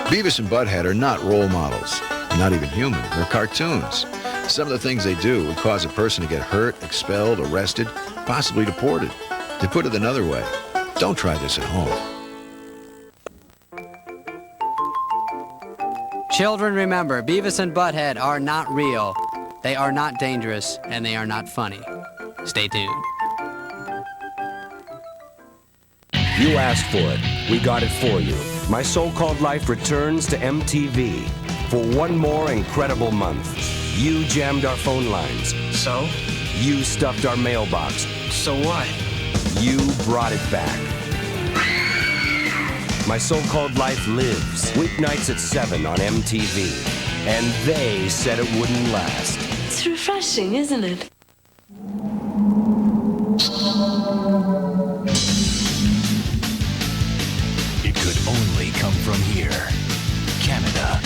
Beavis and Butt-Head are not role models, not even human. They're cartoons. Some of the things they do would cause a person to get hurt, expelled, arrested, possibly deported. To put it another way, don't try this at home. Children, remember, Beavis and Butt-Head are not real. They are not dangerous, and they are not funny. Stay tuned. You asked for it. We got it for you. My So-Called Life returns to MTV for one more incredible month. You jammed our phone lines. So? You stuffed our mailbox. So what? You brought it back. My So-Called Life lives, weeknights at 7 on MTV. And they said it wouldn't last. It's refreshing, isn't it? It could only come from here, Canada.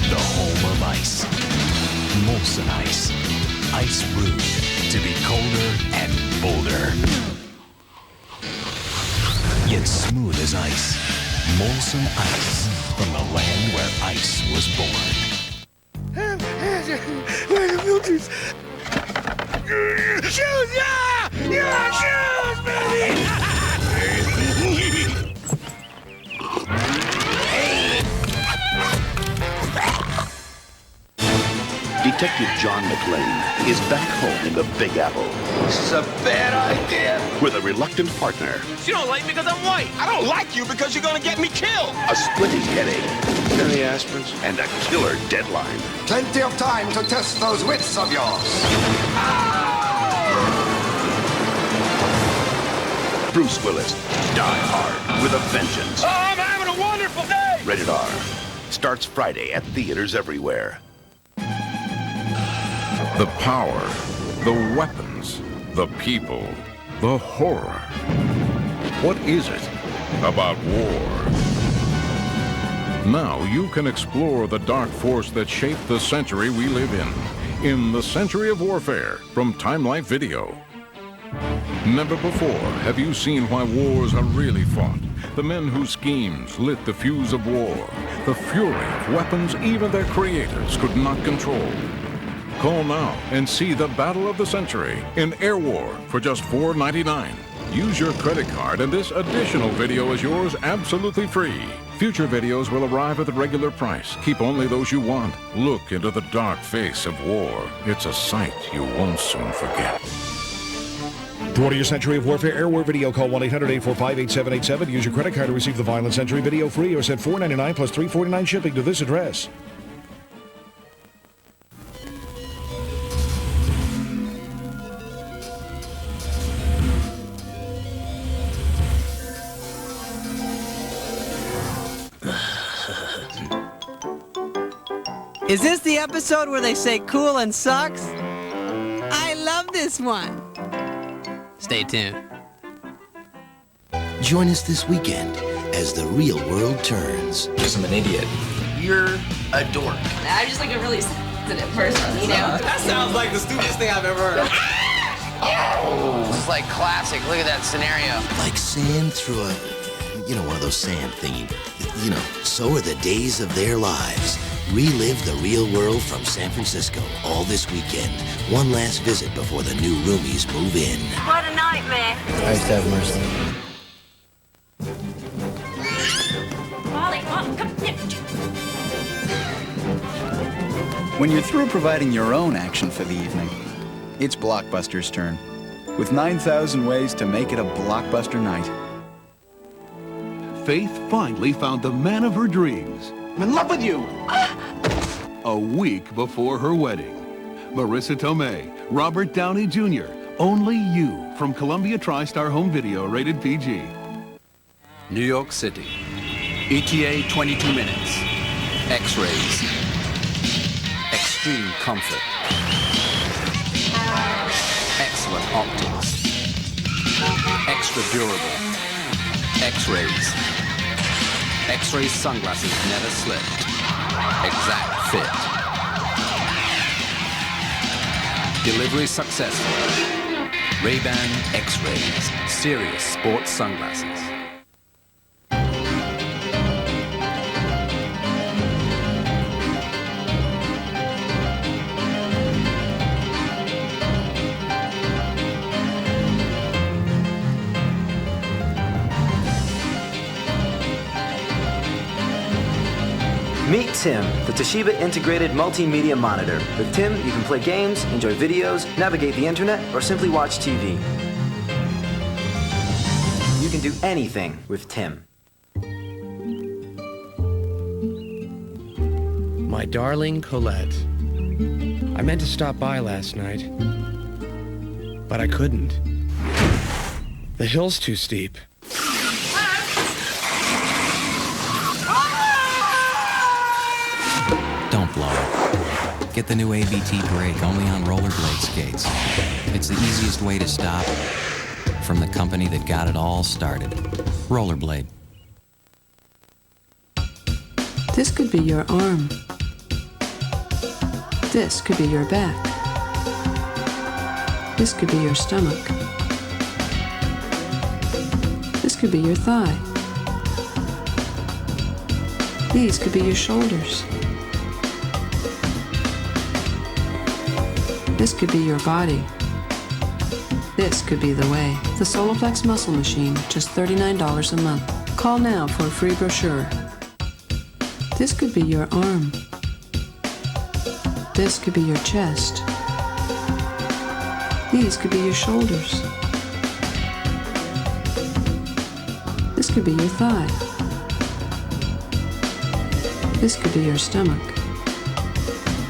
The home of ice. Molson Ice. Ice brewed to be colder and bolder. Yet smooth as ice. Molson Ice. From the land where ice was born. Where are the filters? Shoes! Yeah! Yeah! Shoes, baby! Detective John McClane is back home in the Big Apple. This is a bad idea. With a reluctant partner. You don't like me because I'm white. I don't like you because you're gonna get me killed. A splitting headache. Any aspirins? And a killer deadline. Plenty of time to test those wits of yours. Bruce Willis, Die Hard with a Vengeance. Oh, I'm having a wonderful day. Rated R. Starts Friday at theaters everywhere. The power, the weapons, the people, the horror. What is it about war? Now you can explore the dark force that shaped the century we live in The Century of Warfare from Time Life Video. Never before have you seen why wars are really fought. The men whose schemes lit the fuse of war. The fury of weapons even their creators could not control. Call now and see the battle of the century in Air War for just $4.99. Use your credit card and this additional video is yours absolutely free. Future videos will arrive at the regular price. Keep only those you want. Look into the dark face of war. It's a sight you won't soon forget. To order your Century of Warfare Air War video, call 1-800-845-8787. Use your credit card to receive the Violent Century video free or send $4.99 plus $3.49 shipping to this address. Is this the episode where they say cool and sucks? I love this one. Stay tuned. Join us this weekend as the real world turns. Because I'm an idiot. You're a dork. I'm just like a really sensitive person, you know? That sounds like the stupidest thing I've ever heard. This is like classic. Look at that scenario. Like sand through a, one of those sand thingy. So are the days of their lives. Relive the real world from San Francisco all this weekend. One last visit before the new roomies move in. What a nightmare. Christ have mercy. Molly, come here. When you're through providing your own action for the evening, it's Blockbuster's turn. With 9,000 ways to make it a blockbuster night. Faith finally found the man of her dreams. I'm in love with you. A week before her wedding. Marissa Tomei, Robert Downey Jr., Only You from Columbia TriStar Home Video, rated PG. New York City. ETA 22 minutes. X-rays. Extreme comfort. Excellent optics. Extra durable. X-rays. X-ray sunglasses never slip. Exact fit. Delivery successful. Ray-Ban X-Rays, serious sports sunglasses. Meet Tim, the Toshiba integrated multimedia monitor. With Tim, you can play games, enjoy videos, navigate the internet, or simply watch TV. You can do anything with Tim. My darling Colette, I meant to stop by last night, but I couldn't. The hill's too steep. Don't blow it. Get the new ABT brake only on rollerblade skates. It's the easiest way to stop from the company that got it all started. Rollerblade. This could be your arm. This could be your back. This could be your stomach. This could be your thigh. These could be your shoulders. This could be your body. This could be the way. The Soloflex muscle machine, just $39 a month. Call now for a free brochure. This could be your arm. This could be your chest. These could be your shoulders. This could be your thigh. This could be your stomach.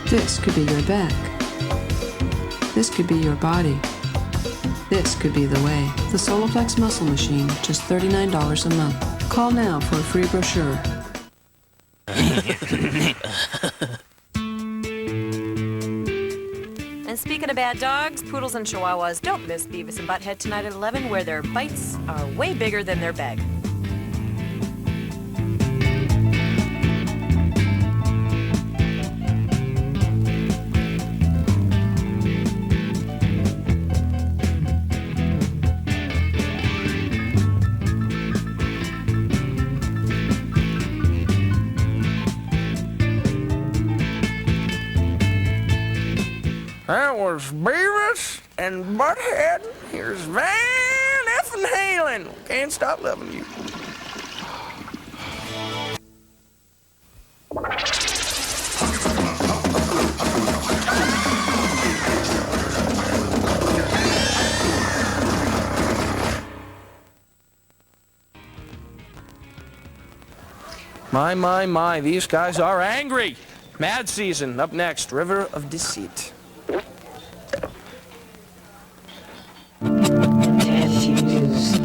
This could be your back. This could be your body. This could be the way. The Soloflex muscle machine, just $39 a month. Call now for a free brochure. And speaking of bad dogs, poodles and chihuahuas, don't miss Beavis and Butt-Head tonight at 11, where their bites are way bigger than their bag. That was Beavis and Butt-Head. Here's Van effing Halen. Can't stop loving you. My, these guys are angry. Mad season. Up next, River of Deceit.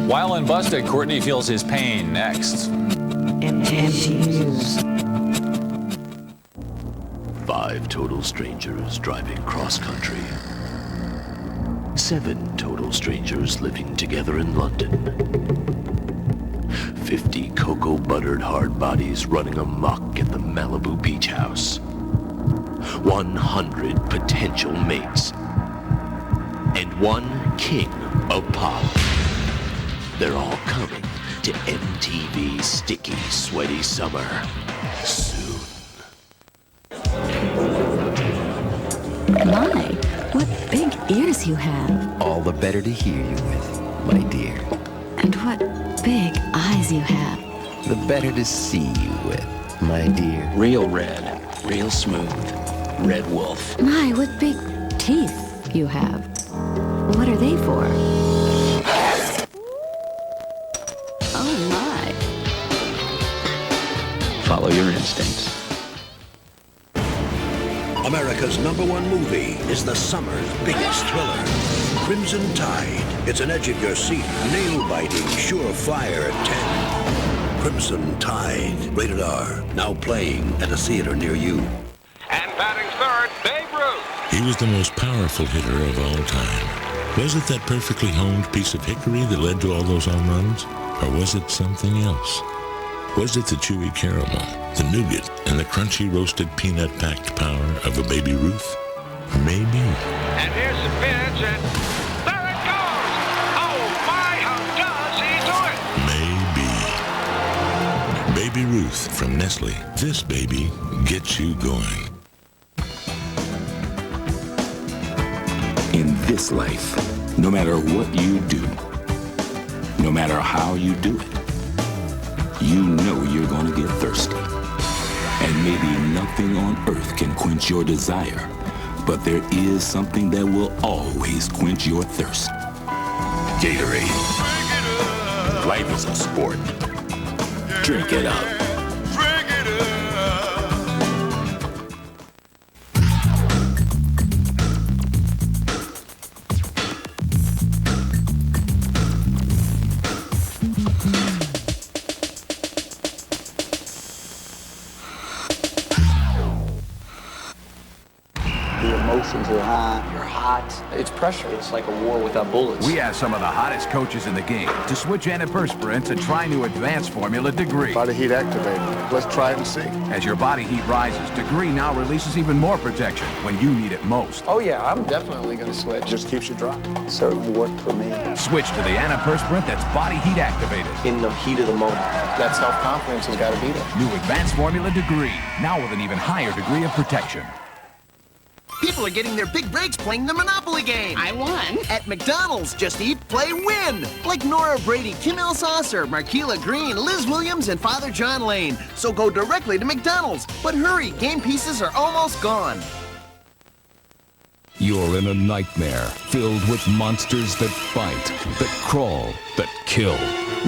While in Busted, Courtney feels his pain next. 5 total strangers driving cross-country. 7 total strangers living together in London. 50 cocoa-buttered hard bodies running amok at the Malibu beach house. 100 potential mates. And 1 king of pop. They're all coming to MTV Sticky Sweaty Summer soon. My, what big ears you have. All the better to hear you with, my dear. And what big eyes you have. The better to see you with, my dear. Real red, real smooth. Red wolf. My, what big teeth you have. What are they for? Oh, my. Follow your instincts. America's #1 movie is the summer's biggest thriller, Crimson Tide. It's an edge-of-your-seat, nail-biting, surefire 10. Crimson Tide, rated R. Now playing at a theater near you. And batting third, Babe Ruth. He was the most powerful hitter of all time. Was it that perfectly honed piece of hickory that led to all those home runs? Or was it something else? Was it the chewy caramel, the nougat, and the crunchy roasted peanut-packed power of a Baby Ruth? Maybe. And here's the pitch, and there it goes! Baby Ruth from Nestle. This baby gets you going. In this life, no matter what you do, no matter how you do it, you know you're gonna get thirsty. And maybe nothing on earth can quench your desire, but there is something that will always quench your thirst. Gatorade. Life is a sport. Drink it up. Emotions are high. You're hot. It's pressure. It's like a war without bullets. We asked some of the hottest coaches in the game to switch antiperspirants and try new advanced formula Degree. Body heat activated. Let's try it and see. As your body heat rises, Degree now releases even more protection when you need it most. Oh yeah, I'm definitely going to switch. Just keeps you dry. It certainly worked for me. Switch to the antiperspirant that's body heat activated. In the heat of the moment. That self-confidence has got to be there. New advanced formula Degree, now with an even higher degree of protection. People are getting their big breaks playing the Monopoly game. I won. At McDonald's, just eat, play, win. Like Nora Brady, Kim Elsasser, Marquila Green, Liz Williams, and Father John Lane. So go directly to McDonald's. But hurry, game pieces are almost gone. You're in a nightmare filled with monsters that bite, that crawl, that kill.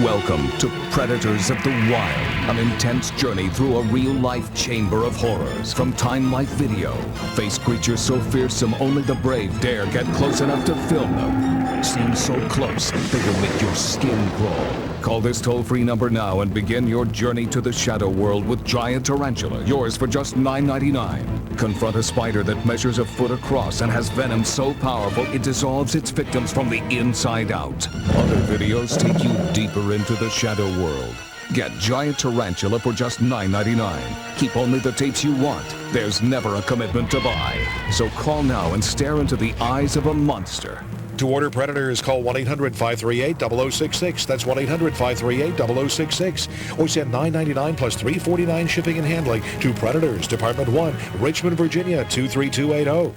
Welcome to Predators of the Wild, an intense journey through a real-life chamber of horrors. From Time Life Video, face creatures so fearsome only the brave dare get close enough to film them. Seen so close, they will make your skin crawl. Call this toll-free number now and begin your journey to the shadow world with Giant Tarantula, yours for just $9.99. Confront a spider that measures a foot across and has venom so powerful it dissolves its victims from the inside out. Other videos take you deeper into the shadow world. Get Giant Tarantula for just $9.99. Keep only the tapes you want. There's never a commitment to buy. So call now and stare into the eyes of a monster. To order Predators, call 1-800-538-0066. That's 1-800-538-0066. Or send $9.99 plus $3.49 shipping and handling to Predators, Department 1, Richmond, Virginia, 23280.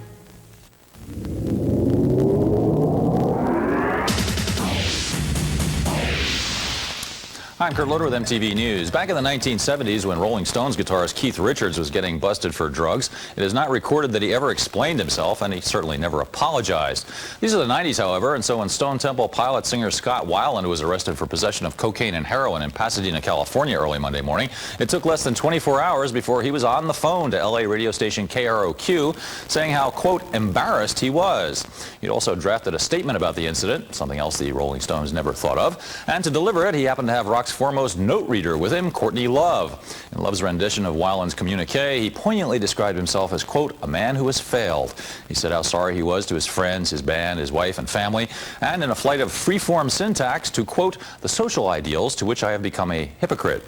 I'm Kurt Loder with MTV News. Back in the 1970s, when Rolling Stones guitarist Keith Richards was getting busted for drugs, it is not recorded that he ever explained himself, and he certainly never apologized. These are the 90s, however, and so when Stone Temple pilot singer Scott Weiland was arrested for possession of cocaine and heroin in Pasadena, California early Monday morning, it took less than 24 hours before he was on the phone to LA radio station KROQ, saying how, quote, embarrassed he was. He'd also drafted a statement about the incident, something else the Rolling Stones never thought of, and to deliver it, he happened to have rock's foremost note reader with him, Courtney Love. In Love's rendition of Weiland's communique, he poignantly described himself as, quote, a man who has failed. He said how sorry he was to his friends, his band, his wife and family, and in a flight of free-form syntax to, quote, the social ideals to which I have become a hypocrite.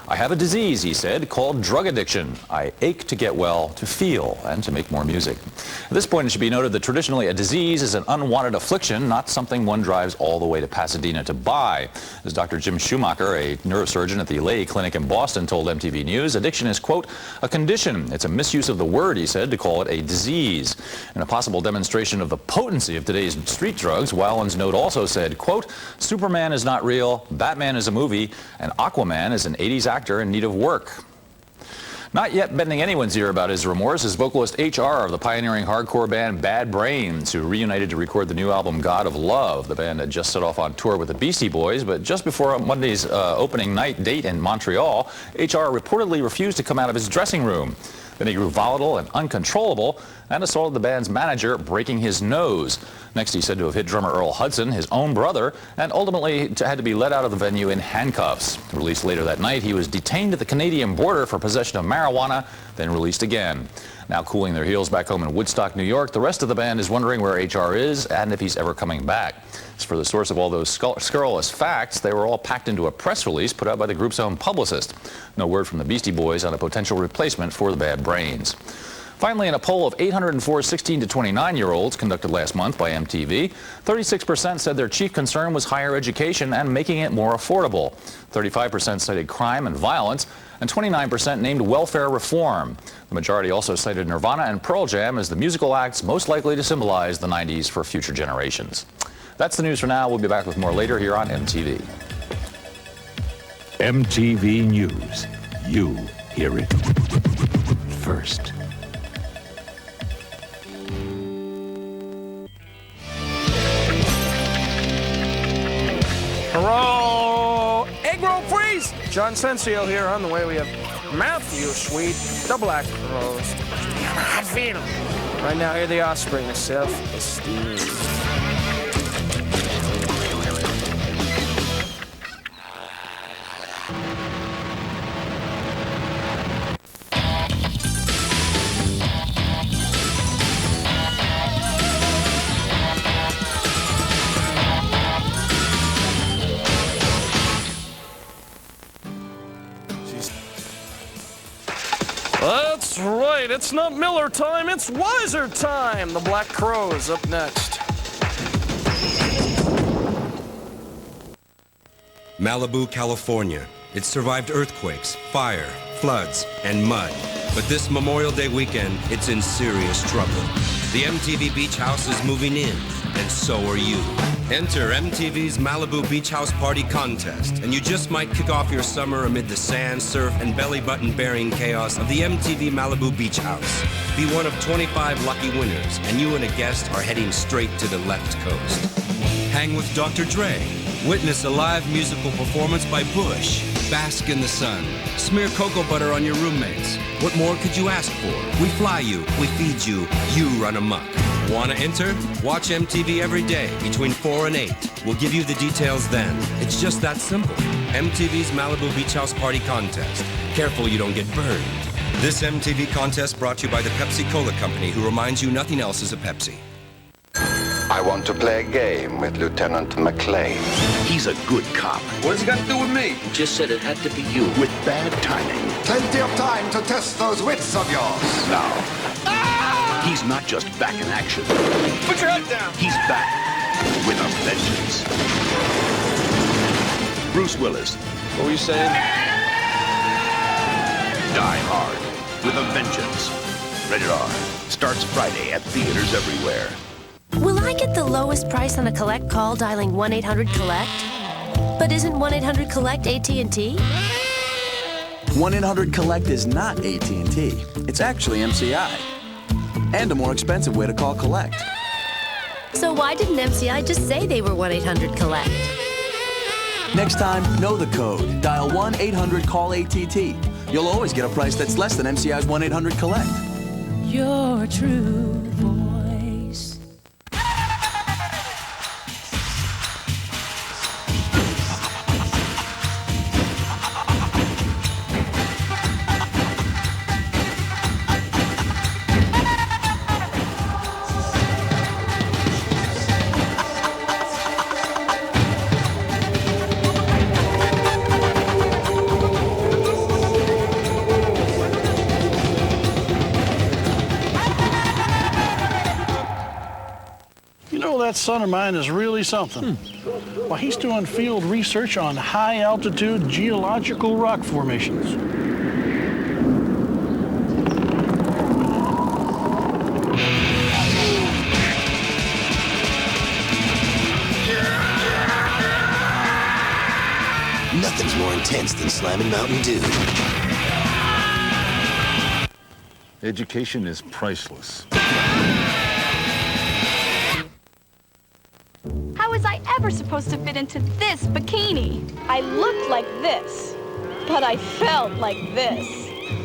I have a disease, he said, called drug addiction. I ache to get well, to feel, and to make more music. At this point, it should be noted that traditionally a disease is an unwanted affliction, not something one drives all the way to Pasadena to buy. As Dr. Jim Schumacher, a neurosurgeon at the Lay Clinic in Boston, told MTV News, addiction is, quote, a condition. It's a misuse of the word, he said, to call it a disease. In a possible demonstration of the potency of today's street drugs, Weiland's note also said, quote, Superman is not real, Batman is a movie, and Aquaman is an 80s actor in need of work. Not yet bending anyone's ear about his remorse is vocalist HR of the pioneering hardcore band Bad Brains, who reunited to record the new album God of Love. The band had just set off on tour with the Beastie Boys, but just before Monday's opening night date in Montreal, HR reportedly refused to come out of his dressing room. Then he grew volatile and uncontrollable and assaulted the band's manager, breaking his nose. Next, he's said to have hit drummer Earl Hudson, his own brother, and ultimately had to be let out of the venue in handcuffs. Released later that night, he was detained at the Canadian border for possession of marijuana, then released again. Now cooling their heels back home in Woodstock, New York, the rest of the band is wondering where HR is and if he's ever coming back. As for the source of all those scurrilous facts, they were all packed into a press release put out by the group's own publicist. No word from the Beastie Boys on a potential replacement for the Bad Brains. Finally, in a poll of 804 16 to 29-year-olds conducted last month by MTV, 36% said their chief concern was higher education and making it more affordable. 35% cited crime and violence, and 29% named welfare reform. The majority also cited Nirvana and Pearl Jam as the musical acts most likely to symbolize the 90s for future generations. That's the news for now. We'll be back with more later here on MTV. MTV News. You hear it first. Hello, egg roll freeze! John Sensio here. On the way we have Matthew Sweet, double act roast. I feel right now. Here the offspring of self-esteem. That's right, it's not Miller time, it's Wiser time! The Black Crowes up next. Malibu, California. It survived earthquakes, fire, floods, and mud. But this Memorial Day weekend, it's in serious trouble. The MTV Beach House is moving in, and so are you. Enter MTV's Malibu Beach House Party Contest, and you just might kick off your summer amid the sand, surf, and belly-button-bearing chaos of the MTV Malibu Beach House. Be one of 25 lucky winners, and you and a guest are heading straight to the left coast. Hang with Dr. Dre. Witness a live musical performance by Bush. Bask in the sun. Smear cocoa butter on your roommates. What more could you ask for? We fly you, we feed you, you run amok. Want to enter? Watch MTV every day between 4 and 8. We'll give you the details then. It's just that simple. MTV's Malibu Beach House Party Contest. Careful you don't get burned. This MTV contest brought to you by the Pepsi Cola Company, who reminds you nothing else is a Pepsi. I want to play a game with Lieutenant McClane. He's a good cop. What's it got to do with me? Just said it had to be you with bad timing. Plenty of time to test those wits of yours. Now, he's not just back in action. Put your head down. He's back with a vengeance. Bruce Willis. What were you saying? Die Hard with a vengeance. Rated R. Starts Friday at theaters everywhere. Will I get the lowest price on a collect call dialing 1-800-COLLECT? But isn't 1-800-COLLECT AT&T? 1-800-COLLECT is not AT&T. It's actually MCI. And a more expensive way to call collect. So why didn't MCI just say they were 1-800-COLLECT? Next time, know the code. Dial 1-800-CALL-ATT. You'll always get a price that's less than MCI's 1-800-COLLECT. Your true voice. That son of mine is really something. Well, he's doing field research on high-altitude geological rock formations. Nothing's more intense than slamming Mountain Dew. Education is priceless. How was I ever supposed to fit into this bikini? I looked like this, but I felt like this.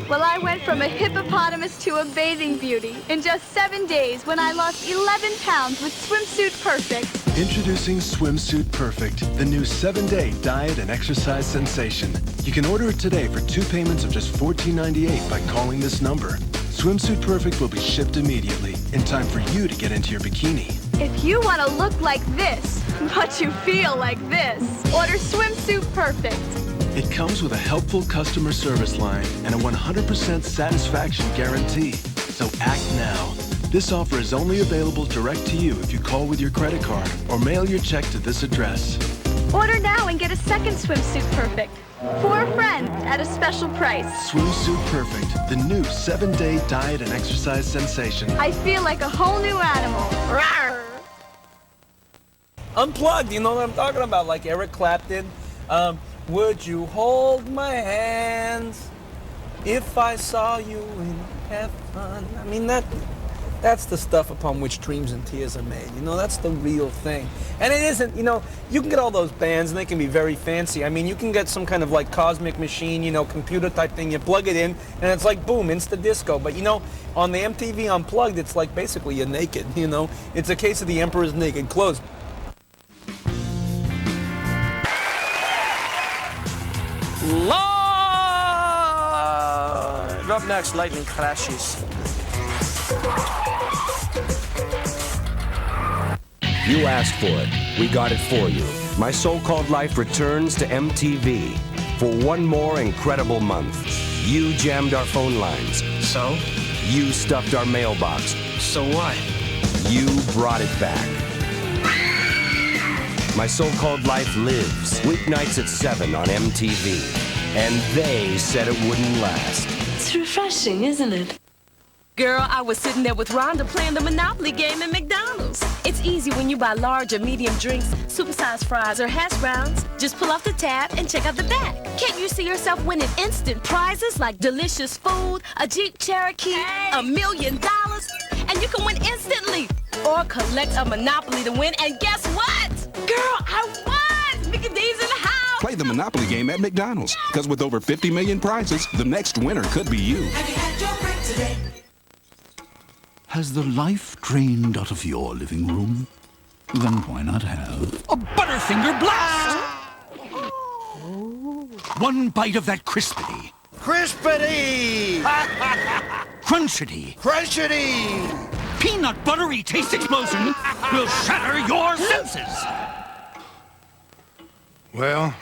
Well, I went from a hippopotamus to a bathing beauty in just 7 days when I lost 11 pounds with Swimsuit Perfect. Introducing Swimsuit Perfect, the new 7-day diet and exercise sensation. You can order it today for 2 payments of just $14.98 by calling this number. Swimsuit Perfect will be shipped immediately in time for you to get into your bikini. If you want to look like this, but you feel like this, order Swimsuit Perfect. It comes with a helpful customer service line and a 100% satisfaction guarantee. So act now. This offer is only available direct to you if you call with your credit card or mail your check to this address. Order now and get a second Swimsuit Perfect. For a friend at a special price. Swimsuit Perfect, the new 7-day diet and exercise sensation. I feel like a whole new animal. Rawr! Unplugged, you know what I'm talking about? Like Eric Clapton. Would you hold my hands if I saw you in heaven? I mean, that's the stuff upon which dreams and tears are made. You know, that's the real thing. And it isn't, you know, you can get all those bands and they can be very fancy. I mean, you can get some kind of like cosmic machine, you know, computer type thing. You plug it in and it's like, boom, insta disco. But, you know, on the MTV Unplugged, it's like basically you're naked, you know. It's a case of the Emperor's naked clothes. Live! Up next, lightning crashes. You asked for it. We got it for you. My So-Called Life returns to MTV for one more incredible month. You jammed our phone lines. So? You stuffed our mailbox. So what? You brought it back. My So-Called Life lives weeknights at 7 on MTV. And they said it wouldn't last. It's refreshing, isn't it? Girl, I was sitting there with Rhonda playing the Monopoly game at McDonald's. It's easy when you buy large or medium drinks, supersized fries, or hash browns. Just pull off the tab and check out the back. Can't you see yourself winning instant prizes like delicious food, a Jeep Cherokee, $1 million, and you can win instantly? Or collect a Monopoly to win, and guess what? Girl, I won! Mickey D's in the house! Play the Monopoly game at McDonald's, because with over 50 million prizes, the next winner could be you. Have you had your break today? Has the life drained out of your living room? Then why not have a Butterfinger Blast? One bite of that crispity, Crispity! crunchity, Crunchity! peanut buttery taste explosion will shatter your senses. Well,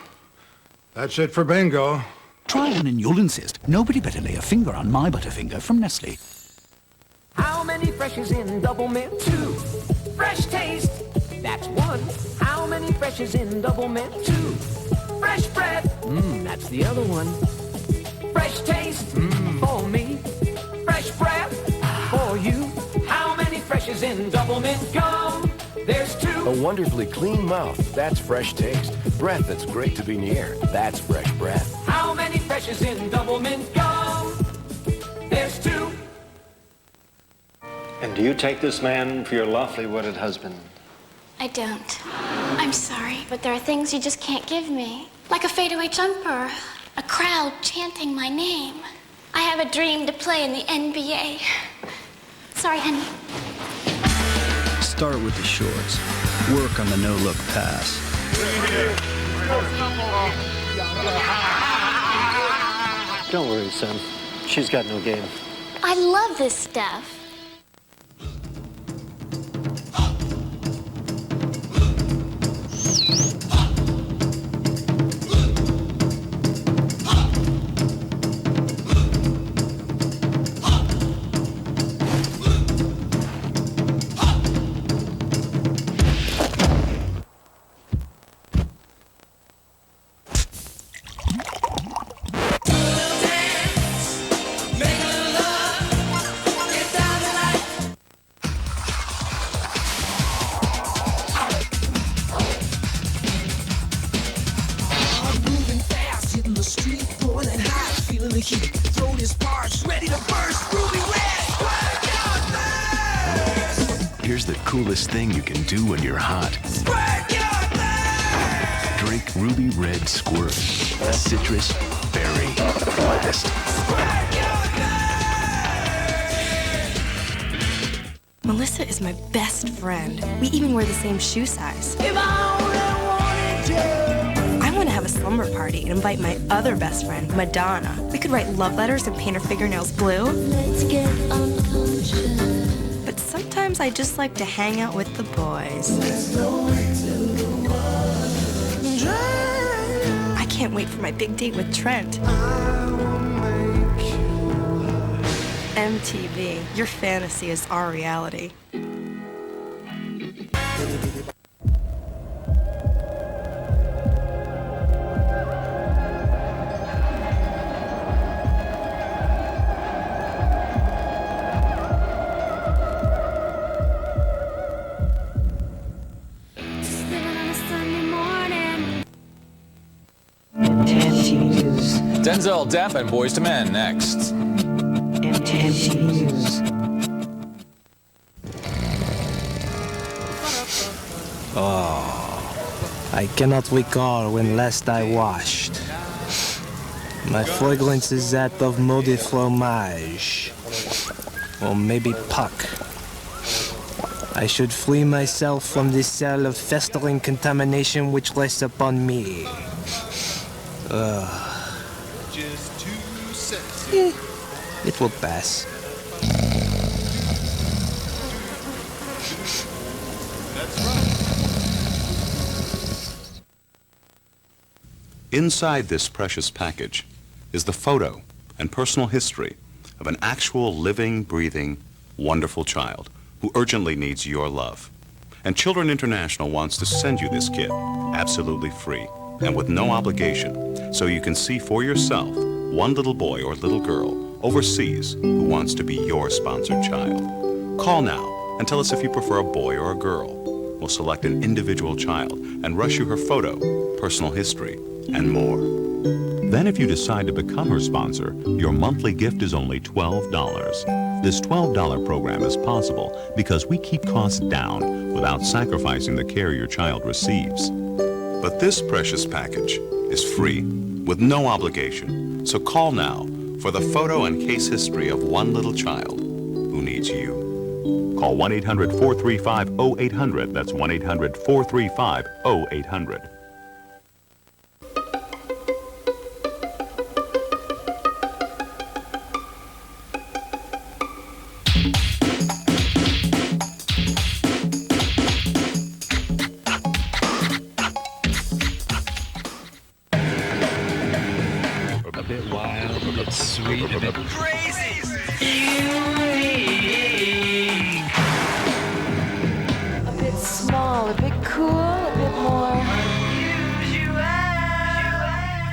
that's it for bingo. Try one and you'll insist. Nobody better lay a finger on my Butterfinger from Nestle. How many freshes in Double Mint? 2. Fresh taste, that's 1. How many freshes in Double Mint? 2. Fresh breath, that's the other one. Fresh taste, for me. Fresh breath, for you. How many freshes in Double Mint gum? There's 2. A wonderfully clean mouth, that's fresh taste. Breath that's great to be near, that's fresh breath. How many freshes in Double Mint gum? There's 2. And do you take this man for your lawfully wedded husband? I don't. I'm sorry, but there are things you just can't give me. Like a fadeaway jumper, a crowd chanting my name. I have a dream to play in the NBA. Sorry, honey. Start with the shorts. Work on the no-look pass. Don't worry, son. She's got no game. I love this stuff. Here's the coolest thing you can do when you're hot. Drink Ruby Red Squirt. Citrus Berry Blast. Melissa is my best friend. We even wear the same shoe size. I want to have a slumber party and invite my other best friend, Madonna. We could write love letters and paint her fingernails blue. Let's get unconscious. But sometimes I just like to hang out with the boys. I can't wait for my big date with Trent. MTV, your fantasy is our reality. Denzel, Depp, and Boys to Men next. Oh, I cannot recall when last I washed. My fragrance is that of mot de fromage, or maybe puck. I should free myself from this cell of festering contamination which rests upon me. Just too sexy. It will pass. That's right. Inside this precious package is the photo and personal history of an actual living, breathing, wonderful child who urgently needs your love. And Children International wants to send you this kit absolutely free and with no obligation, so you can see for yourself one little boy or little girl overseas who wants to be your sponsored child. Call now and tell us if you prefer a boy or a girl. We'll select an individual child and rush you her photo, personal history, and more. Then if you decide to become her sponsor, your monthly gift is only $12. This $12 program is possible because we keep costs down without sacrificing the care your child receives. But this precious package is free with no obligation. So call now for the photo and case history of one little child who needs you. Call 1-800-435-0800. That's 1-800-435-0800.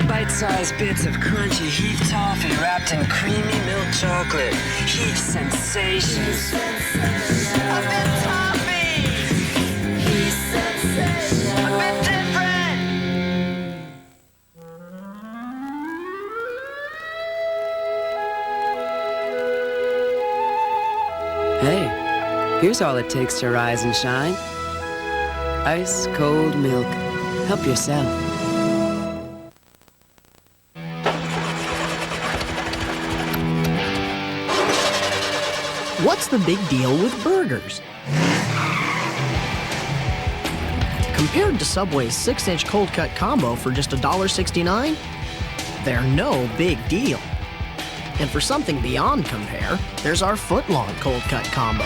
Bite-sized bits of crunchy heat toffee wrapped in creamy milk chocolate. Heat sensations. A bit toffee. Heat sensations. A bit different. Hey, here's all it takes to rise and shine. Ice cold milk. Help yourself. What's the big deal with burgers? Compared to Subway's 6-inch cold cut combo for just $1.69, they're no big deal. And for something beyond compare, there's our foot-long cold cut combo.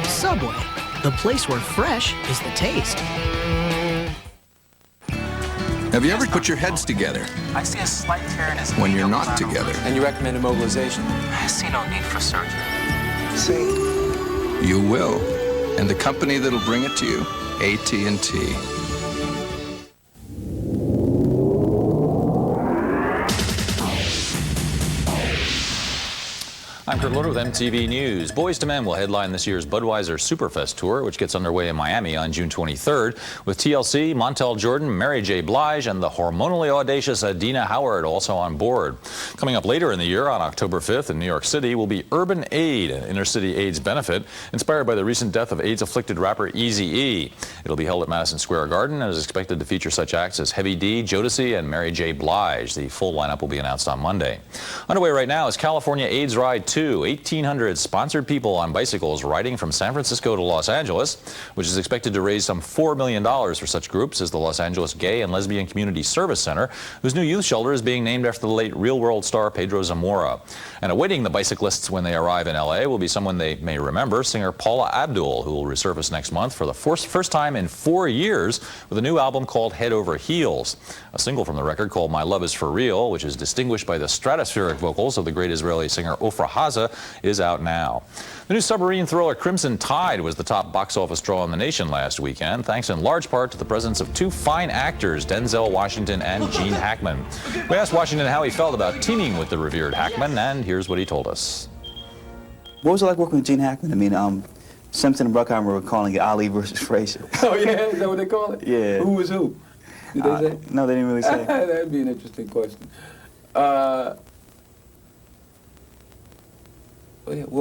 Subway, the place where fresh is the taste. Have you ever put your heads together I see a slight tear in his when you're not together? And you recommend immobilization? I see no need for surgery. See? You will. And the company that'll bring it to you, AT&T. I'm Kurt Loder with MTV News. Boys to Men will headline this year's Budweiser Superfest Tour, which gets underway in Miami on June 23rd, with TLC, Montel Jordan, Mary J. Blige, and the hormonally audacious Adina Howard also on board. Coming up later in the year, on October 5th in New York City, will be Urban Aid, an inner-city AIDS benefit inspired by the recent death of AIDS-afflicted rapper Eazy-E. It'll be held at Madison Square Garden and is expected to feature such acts as Heavy D, Jodeci, and Mary J. Blige. The full lineup will be announced on Monday. Underway right now is California AIDS Ride 2. 2. 1,800 sponsored people on bicycles riding from San Francisco to Los Angeles, which is expected to raise some $4 million for such groups as the Los Angeles Gay and Lesbian Community Service Center, whose new youth shelter is being named after the late real-world star Pedro Zamora. And awaiting the bicyclists when they arrive in L.A. will be someone they may remember, singer Paula Abdul, who will resurface next month for the first time in 4 years with a new album called Head Over Heels. A single from the record called My Love Is For Real, which is distinguished by the stratospheric vocals of the great Israeli singer Ofra Haza, is out now. The new submarine thriller Crimson Tide was the top box office draw in the nation last weekend, thanks in large part to the presence of two fine actors, Denzel Washington and Gene Hackman. We asked Washington how he felt about teaming with the revered Hackman, and here's what he told us. What was it like working with Gene Hackman? I mean, Simpson and Bruckheimer were calling it Ali versus Frazier. Oh, yeah? Is that what they call it? Yeah. Who was who? Did they say? No, they didn't really say. That'd be an interesting question. Well,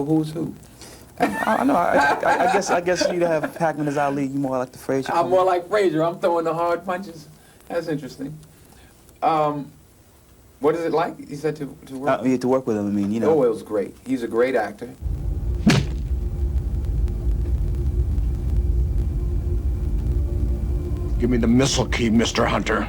who's who? I know. I guess you'd have Hackman as Ali. You more like the Frazier. I'm more like Frazier. I'm throwing the hard punches. That's interesting. What is it like? You said to work. Yeah, to work with him. I mean, you know. Oh, it was great. He's a great actor. Give me the missile key, Mr. Hunter.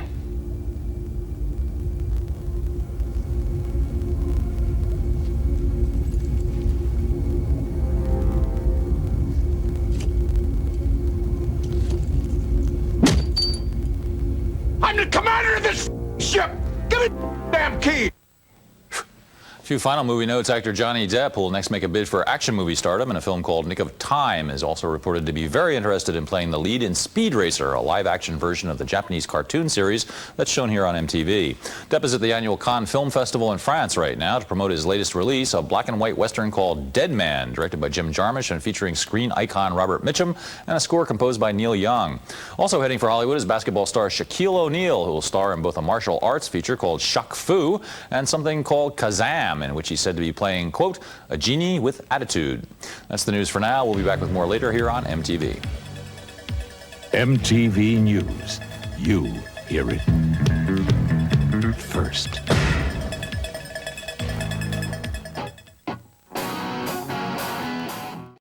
I'm the commander of this ship! Give me the damn key! A few final movie notes. Actor Johnny Depp, who will next make a bid for action movie stardom in a film called Nick of Time, is also reported to be very interested in playing the lead in Speed Racer, a live-action version of the Japanese cartoon series that's shown here on MTV. Depp is at the annual Cannes Film Festival in France right now to promote his latest release, a black-and-white western called Dead Man, directed by Jim Jarmusch and featuring screen icon Robert Mitchum, and a score composed by Neil Young. Also heading for Hollywood is basketball star Shaquille O'Neal, who will star in both a martial arts feature called Shaq Fu and something called Kazam, in which he's said to be playing, quote, a genie with attitude. That's the news for now. We'll be back with more later here on MTV. MTV News. You hear it first.